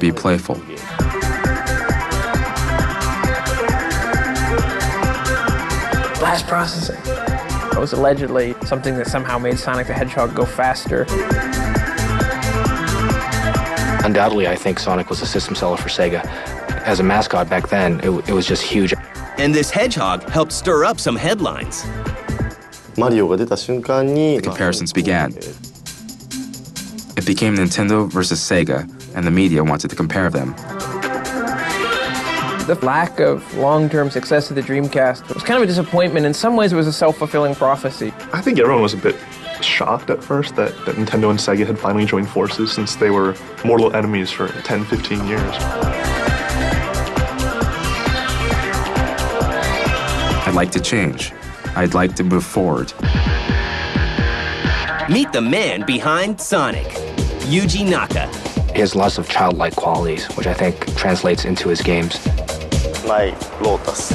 be playful. Blast processing. It was allegedly something that somehow made Sonic the Hedgehog go faster. Undoubtedly, I think Sonic was a system seller for Sega. As a mascot back then, it was just huge. And this hedgehog helped stir up some headlines. The comparisons began. It became Nintendo versus Sega, and the media wanted to compare them. The lack of long-term success of the Dreamcast was kind of a disappointment. In some ways, it was a self-fulfilling prophecy. I think everyone was a bit shocked at first that Nintendo and Sega had finally joined forces, since they were mortal enemies for 10, 15 years. I'd like to change. I'd like to move forward. Meet the man behind Sonic, Yuji Naka. He has lots of childlike qualities, which I think translates into his games. Like Lotus.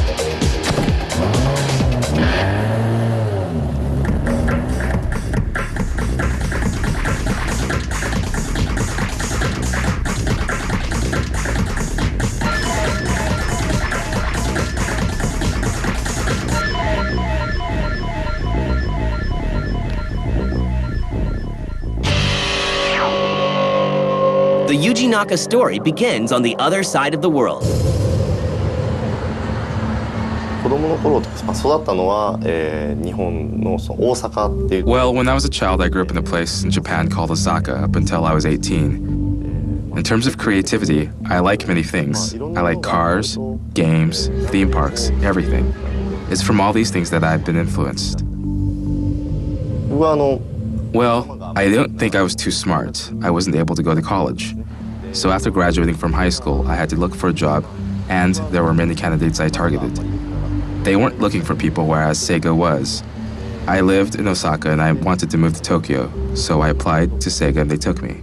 The Yuji Naka story begins on the other side of the world. Well, when I was a child, I grew up in a place in Japan called Osaka up until I was 18. In terms of creativity, I like many things. I like cars, games, theme parks, everything. It's from all these things that I've been influenced. Well, I don't think I was too smart. I wasn't able to go to college. So after graduating from high school, I had to look for a job, and there were many candidates I targeted. They weren't looking for people, whereas Sega was. I lived in Osaka and I wanted to move to Tokyo, so I applied to Sega and they took me.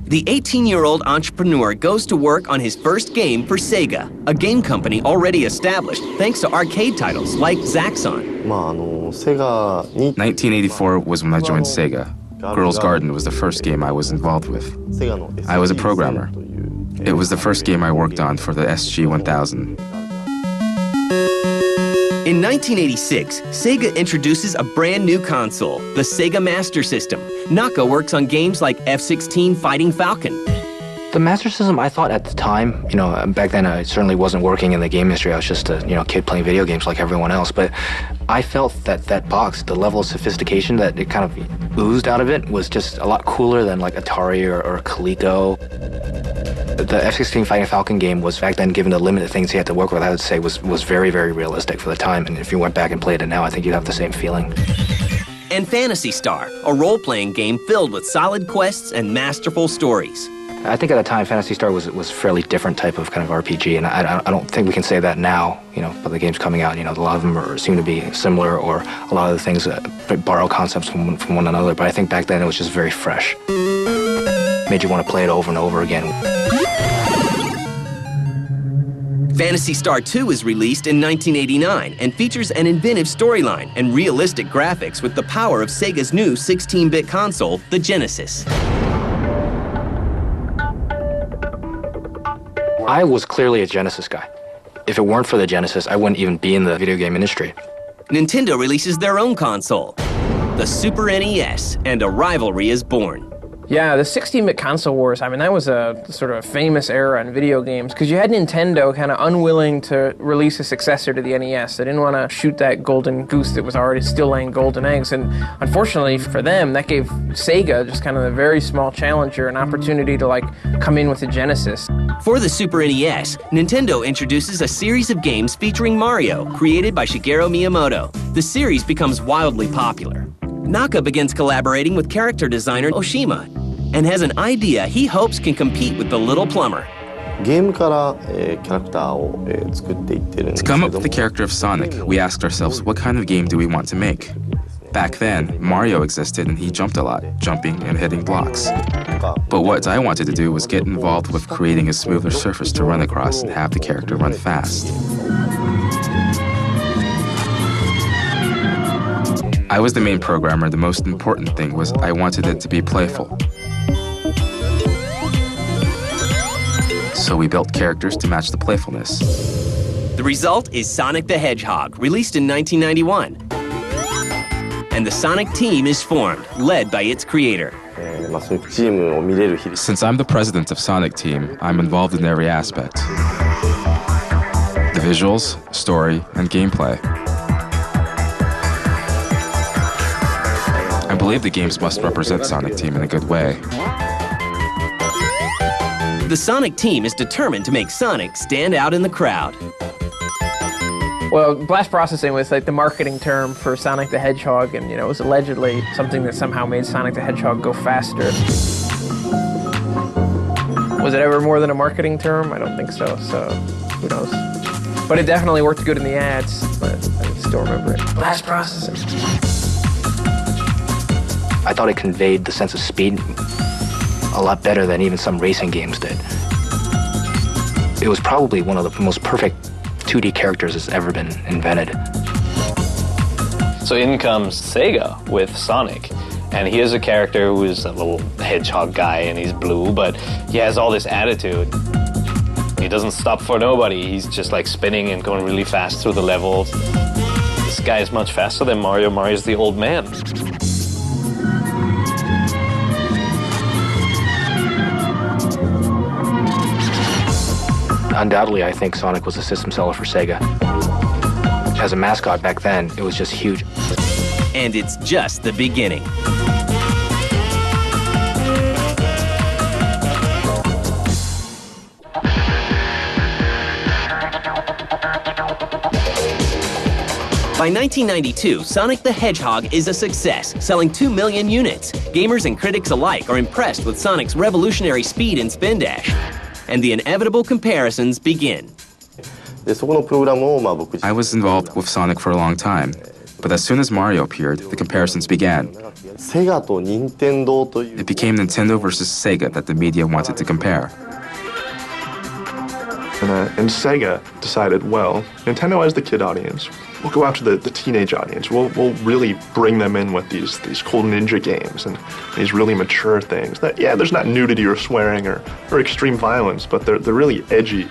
The 18-year-old entrepreneur goes to work on his first game for Sega, a game company already established thanks to arcade titles like Zaxxon. 1984 was when I joined Sega. Girls' Garden was the first game I was involved with. I was a programmer. It was the first game I worked on for the SG-1000. In 1986, Sega introduces a brand new console, the Sega Master System. Naka works on games like F-16 Fighting Falcon. The Master System, I thought at the time, back then I certainly wasn't working in the game industry. I was just a kid playing video games like everyone else. But I felt that that box, the level of sophistication that it kind of oozed out of it, was just a lot cooler than like Atari or Coleco. The F-16 Fighting Falcon game was back then, given the limited things he had to work with, I would say was very, very realistic for the time. And if you went back and played it now, I think you'd have the same feeling. And Phantasy Star, a role-playing game filled with solid quests and masterful stories. I think at the time, Phantasy Star was a fairly different type of kind of RPG, and I don't think we can say that now, but the games coming out, a lot of them seem to be similar, or a lot of the things borrow concepts from one another, but I think back then it was just very fresh. Made you want to play it over and over again. Phantasy Star 2 is released in 1989 and features an inventive storyline and realistic graphics with the power of Sega's new 16-bit console, the Genesis. I was clearly a Genesis guy. If it weren't for the Genesis, I wouldn't even be in the video game industry. Nintendo releases their own console, the Super NES, and a rivalry is born. Yeah, the 16-bit console wars, that was a sort of a famous era in video games, because you had Nintendo kind of unwilling to release a successor to the NES. They didn't want to shoot that golden goose that was already still laying golden eggs, and unfortunately for them, that gave Sega, just kind of a very small challenger, an opportunity to come in with the Genesis. For the Super NES, Nintendo introduces a series of games featuring Mario, created by Shigeru Miyamoto. The series becomes wildly popular. Naka begins collaborating with character designer Oshima, and has an idea he hopes can compete with the Little Plumber. To come up with the character of Sonic, we asked ourselves, what kind of game do we want to make? Back then, Mario existed and he jumped a lot, jumping and hitting blocks. But what I wanted to do was get involved with creating a smoother surface to run across and have the character run fast. I was the main programmer. The most important thing was I wanted it to be playful. So we built characters to match the playfulness. The result is Sonic the Hedgehog, released in 1991. And the Sonic team is formed, led by its creator. Since I'm the president of Sonic Team, I'm involved in every aspect. The visuals, story, and gameplay. I believe the games must represent Sonic Team in a good way. The Sonic team is determined to make Sonic stand out in the crowd. Well, blast processing was like the marketing term for Sonic the Hedgehog, and it was allegedly something that somehow made Sonic the Hedgehog go faster. Was it ever more than a marketing term? I don't think so, who knows. But it definitely worked good in the ads, but I still remember it. Blast processing. I thought it conveyed the sense of speed a lot better than even some racing games did. It was probably one of the most perfect 2D characters that's ever been invented. So in comes Sega with Sonic, and he is a character who is a little hedgehog guy, and he's blue, but he has all this attitude. He doesn't stop for nobody. He's just like spinning and going really fast through the levels. This guy is much faster than Mario. Mario's the old man. Undoubtedly, I think Sonic was a system seller for Sega. As a mascot back then, it was just huge. And it's just the beginning. By 1992, Sonic the Hedgehog is a success, selling 2 million units. Gamers and critics alike are impressed with Sonic's revolutionary speed and spin dash. And the inevitable comparisons begin. I was involved with Sonic for a long time, but as soon as Mario appeared, the comparisons began. It became Nintendo versus Sega that the media wanted to compare. And Sega decided, well, Nintendo has the kid audience. We'll go after the teenage audience. We'll really bring them in with these cool ninja games and these really mature things. That, yeah, there's not nudity or swearing or extreme violence, but they're really edgy.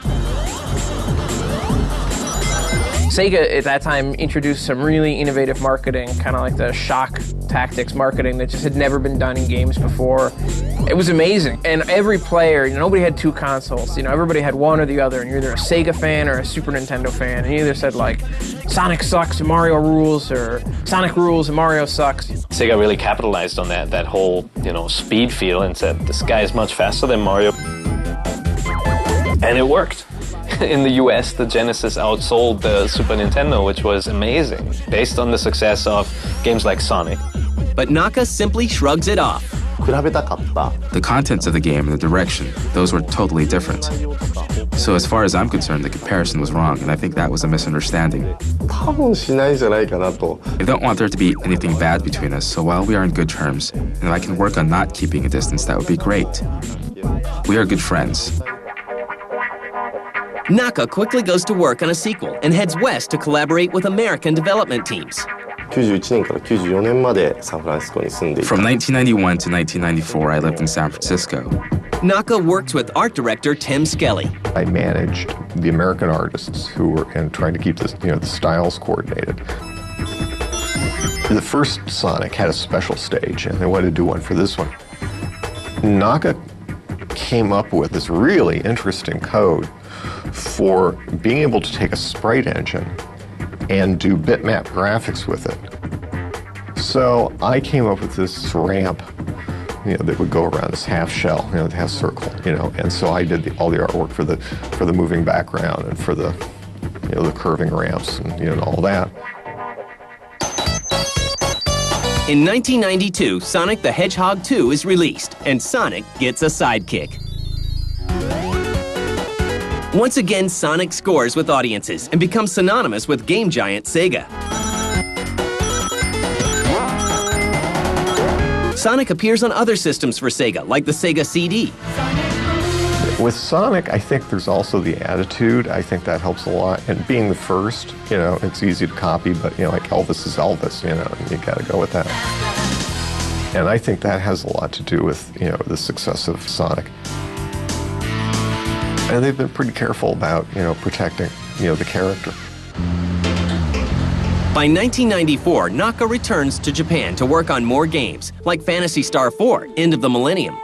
Sega at that time introduced some really innovative marketing, kind of like the shock tactics marketing that just had never been done in games before. It was amazing. And every player, nobody had two consoles. Everybody had one or the other, and you're either a Sega fan or a Super Nintendo fan, and you either said like, Sonic sucks and Mario rules, or Sonic rules and Mario sucks. Sega really capitalized on that whole, speed feel and said, this guy is much faster than Mario. And it worked. In the US, the Genesis outsold the Super Nintendo, which was amazing, based on the success of games like Sonic. But Naka simply shrugs it off. The contents of the game and the direction, those were totally different. So as far as I'm concerned, the comparison was wrong, and I think that was a misunderstanding. I don't want there to be anything bad between us, so while we are in good terms, and if I can work on not keeping a distance, that would be great. We are good friends. Naka quickly goes to work on a sequel and heads west to collaborate with American development teams. From 1991 to 1994, I lived in San Francisco. Naka works with art director Tim Skelly. I managed the American artists who were trying to keep this, the styles coordinated. The first Sonic had a special stage, and they wanted to do one for this one. Naka came up with this really interesting code for being able to take a sprite engine and do bitmap graphics with it. So I came up with this ramp, that would go around this half shell, the half circle, and so I did all the artwork for the moving background and for the, the curving ramps and all that. In 1992, Sonic the Hedgehog 2 is released, and Sonic gets a sidekick. Once again, Sonic scores with audiences and becomes synonymous with game giant Sega. Sonic appears on other systems for Sega, like the Sega CD. With Sonic, I think there's also the attitude. I think that helps a lot. And being the first, it's easy to copy, but, like Elvis is Elvis, and you got to go with that. And I think that has a lot to do with, the success of Sonic. And they've been pretty careful about, protecting, the character. By 1994, Naka returns to Japan to work on more games, like Phantasy Star 4, End of the Millennium.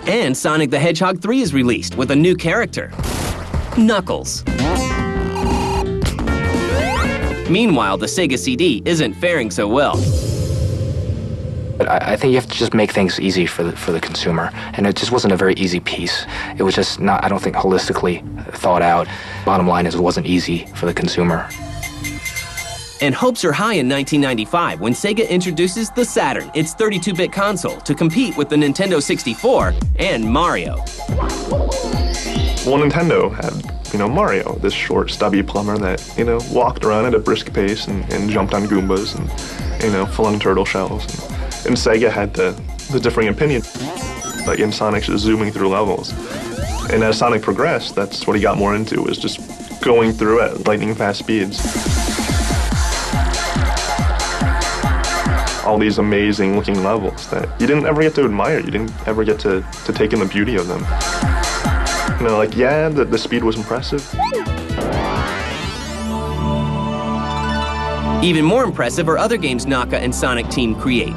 And Sonic the Hedgehog 3 is released with a new character, Knuckles. Meanwhile, the Sega CD isn't faring so well. I think you have to just make things easy for the consumer, and it just wasn't a very easy piece. It was just not, I don't think, holistically thought out. Bottom line is it wasn't easy for the consumer. And hopes are high in 1995 when Sega introduces the Saturn, its 32-bit console, to compete with the Nintendo 64 and Mario. Well, Nintendo had, Mario, this short, stubby plumber that, walked around at a brisk pace and jumped on Goombas and, full on turtle shells. And Sega had the differing opinion, like in Sonic's just zooming through levels. And as Sonic progressed, that's what he got more into, was just going through at lightning fast speeds. All these amazing looking levels that you didn't ever get to admire, you didn't ever get to take in the beauty of them. The speed was impressive. Even more impressive are other games Naka and Sonic Team create.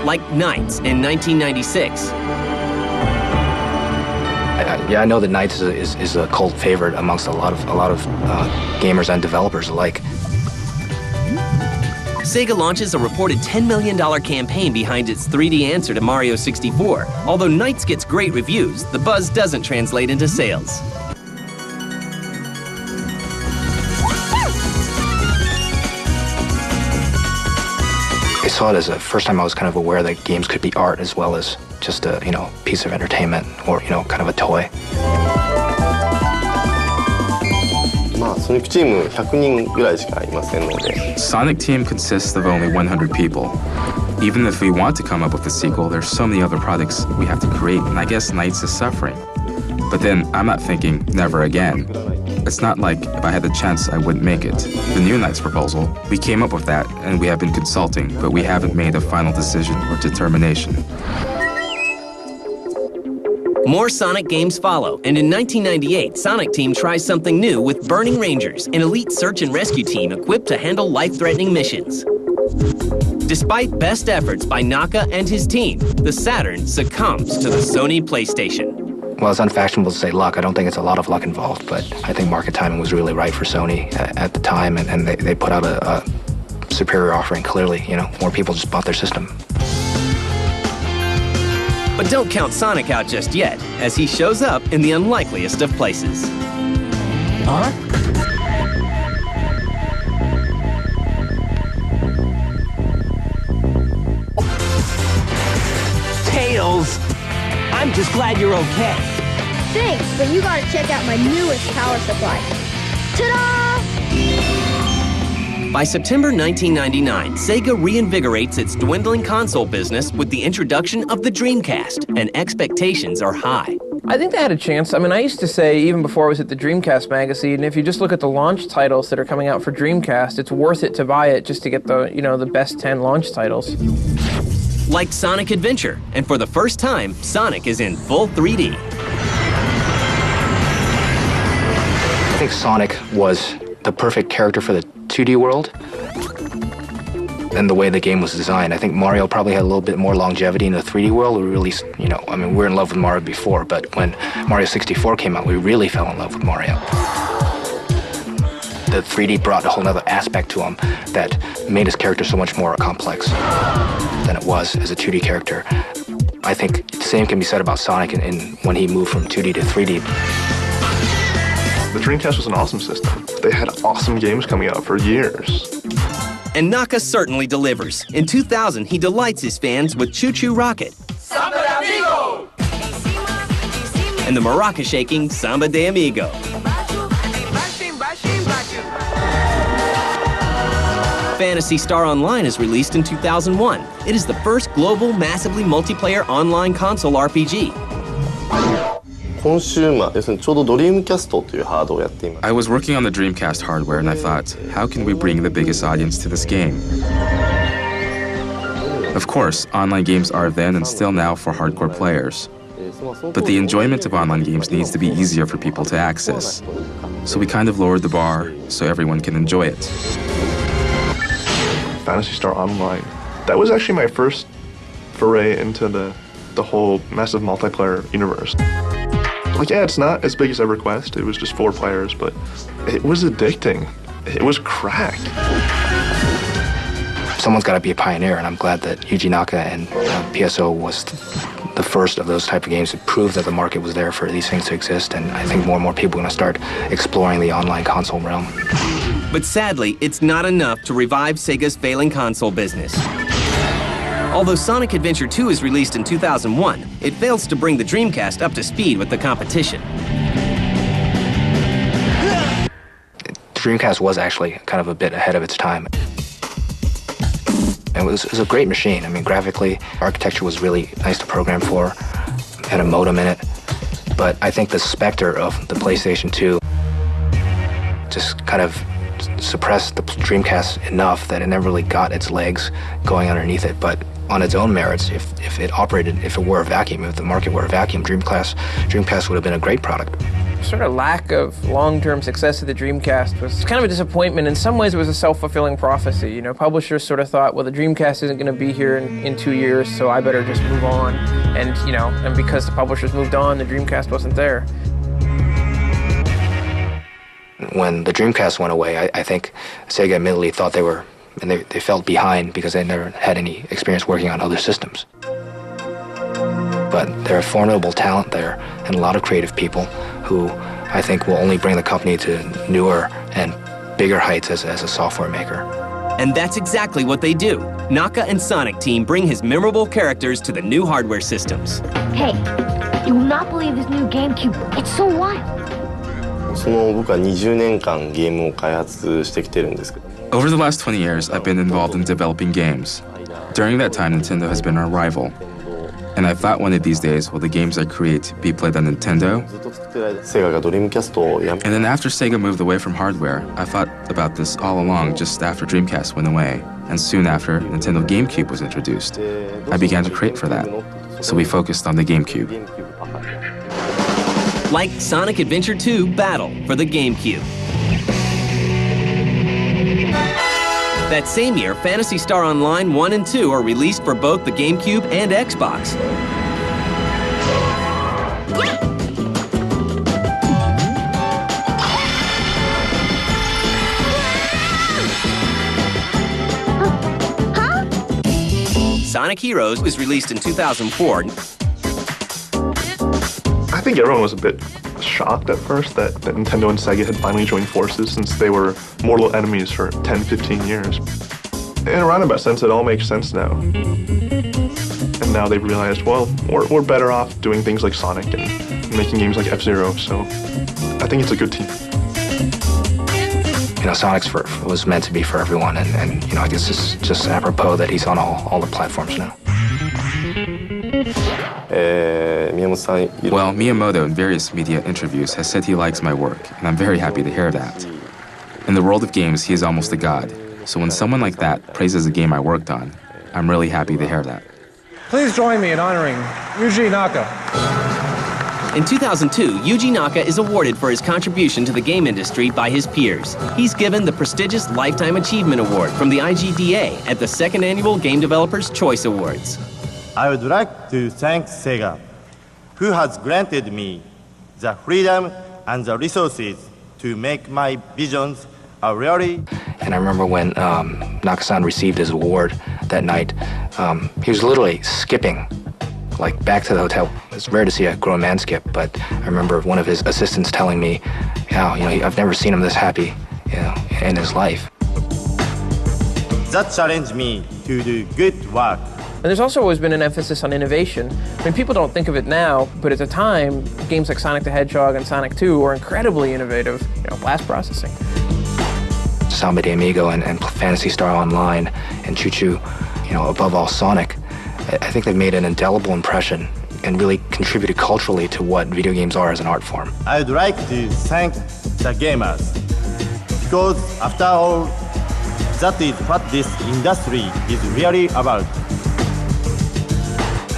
Like Knights in 1996. I know that Knights is a cult favorite amongst a lot of gamers and developers alike. Sega launches a reported $10 million campaign behind its 3D answer to Mario 64. Although Knights gets great reviews, the buzz doesn't translate into sales. I saw it as the first time I was kind of aware that games could be art as well as just a piece of entertainment or kind of a toy. Sonic Team consists of only 100 people. Even if we want to come up with a sequel, there's so many other products we have to create, and I guess Knights is suffering. But then I'm not thinking never again. It's not like if I had the chance, I wouldn't make it. The new Knights proposal, we came up with that, and we have been consulting, but we haven't made a final decision or determination. More Sonic games follow, and in 1998, Sonic Team tries something new with Burning Rangers, an elite search and rescue team equipped to handle life-threatening missions. Despite best efforts by Naka and his team, the Saturn succumbs to the Sony PlayStation. Well, it's unfashionable to say luck. I don't think it's a lot of luck involved, but I think market timing was really right for Sony at the time, and they put out a superior offering, clearly. More people just bought their system. But don't count Sonic out just yet, as he shows up in the unlikeliest of places. Huh? Tails! I'm just glad you're okay. Thanks, but you gotta check out my newest power supply. Ta-da! By September 1999, Sega reinvigorates its dwindling console business with the introduction of the Dreamcast, and expectations are high. I think they had a chance. I mean, I used to say, even before I was at the Dreamcast magazine, if you just look at the launch titles that are coming out for Dreamcast, it's worth it to buy it just to get the, the best 10 launch titles. Like Sonic Adventure, and for the first time, Sonic is in full 3D. I think Sonic was the perfect character for the 2D world and the way the game was designed. I think Mario probably had a little bit more longevity in the 3D world. We really, we were in love with Mario before, but when Mario 64 came out, we really fell in love with Mario. The 3D brought a whole other aspect to him that made his character so much more complex than it was as a 2D character. I think the same can be said about Sonic in when he moved from 2D to 3D. The Dreamcast was an awesome system. They had awesome games coming out for years. And Naka certainly delivers. In 2000, he delights his fans with Choo Choo Rocket. Samba de Amigo! And the maraca-shaking Samba de Amigo. Phantasy Star Online is released in 2001. It is the first global, massively multiplayer online console RPG. I was working on the Dreamcast hardware and I thought, how can we bring the biggest audience to this game? Of course, online games are then and still now for hardcore players. But the enjoyment of online games needs to be easier for people to access. So we kind of lowered the bar so everyone can enjoy it. Phantasy Star Online, that was actually my first foray into the whole massive multiplayer universe. Like, yeah, it's not as big as EverQuest. It was just 4 players, but it was addicting. It was crack. Someone's got to be a pioneer, and I'm glad that Yuji Naka and PSO was the first of those type of games to prove that the market was there for these things to exist, and I think more and more people are going to start exploring the online console realm. But sadly, it's not enough to revive Sega's failing console business. Although Sonic Adventure 2 is released in 2001, it fails to bring the Dreamcast up to speed with the competition. The Dreamcast was actually kind of a bit ahead of its time. It was a great machine. I mean, graphically, architecture was really nice to program for, had a modem in it. But I think the specter of the PlayStation 2 just kind of suppressed the Dreamcast enough that it never really got its legs going underneath it. But on its own merits, if it operated, if it were a vacuum, if the market were a vacuum, Dreamcast would have been a great product. Sort of lack of long-term success of the Dreamcast was kind of a disappointment. In some ways, it was a self-fulfilling prophecy. You know, publishers sort of thought, well, the Dreamcast isn't going to be here in 2 years, so I better just move on. And, you know, and because the publishers moved on, the Dreamcast wasn't there. When the Dreamcast went away, I think Sega admittedly thought they felt behind because they never had any experience working on other systems. But there are formidable talent there and a lot of creative people who I think will only bring the company to newer and bigger heights as a software maker. And that's exactly what they do. Naka and Sonic Team bring his memorable characters to the new hardware systems. Hey, you will not believe this new GameCube. It's so wild. その僕は20年間ゲームを開発してきてるんですけど。 Over the last 20 years, I've been involved in developing games. During that time, Nintendo has been our rival. And I thought one of these days, will the games I create be played on Nintendo? And then after Sega moved away from hardware, I thought about this all along just after Dreamcast went away. And soon after, Nintendo GameCube was introduced. I began to create for that. So we focused on the GameCube. Like Sonic Adventure 2 Battle for the GameCube. That same year, Phantasy Star Online 1 and 2 are released for both the GameCube and Xbox. Sonic Heroes was released in 2004. I think everyone was a bit shocked at first that Nintendo and Sega had finally joined forces since they were mortal enemies for 10, 15 years. In a roundabout sense, it all makes sense now. And now they've realized, well, we're better off doing things like Sonic and making games like F-Zero, so I think it's a good team. You know, Sonic's was meant to be for everyone, and you know, I guess it's just apropos that he's on all the platforms now. Well, Miyamoto in various media interviews has said he likes my work, and I'm very happy to hear that. In the world of games, he is almost a god. So when someone like that praises a game I worked on, I'm really happy to hear that. Please join me in honoring Yuji Naka. In 2002, Yuji Naka is awarded for his contribution to the game industry by his peers. He's given the prestigious Lifetime Achievement Award from the IGDA at the second annual Game Developers' Choice Awards. I would like to thank Sega, who has granted me the freedom and the resources to make my visions a reality. And I remember when Naka-san received his award that night, he was literally skipping, like back to the hotel. It's rare to see a grown man skip, but I remember one of his assistants telling me, how, you know, I've never seen him this happy, you know, in his life. That challenged me to do good work. And there's also always been an emphasis on innovation. I mean, people don't think of it now, but at the time, games like Sonic the Hedgehog and Sonic 2 were incredibly innovative, you know, blast processing. Samba de Amigo and Phantasy Star Online and Choo Choo, you know, above all Sonic, I think they've made an indelible impression and really contributed culturally to what video games are as an art form. I'd like to thank the gamers, because after all, that is what this industry is really about.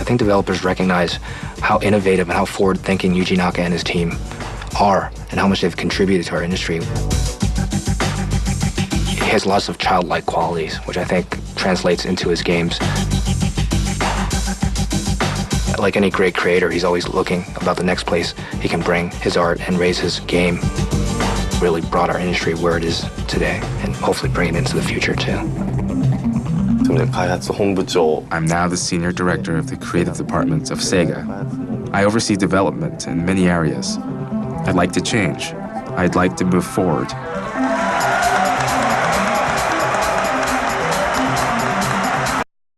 think developers recognize how innovative and how forward-thinking Yuji Naka and his team are and how much they've contributed to our industry. He has lots of childlike qualities, which I think translates into his games. Like any great creator, he's always looking about the next place he can bring his art and raise his game. Really brought our industry where it is today, and hopefully bring it into the future too. I'm now the senior director of the creative department of Sega. I oversee development in many areas. I'd like to change. I'd like to move forward.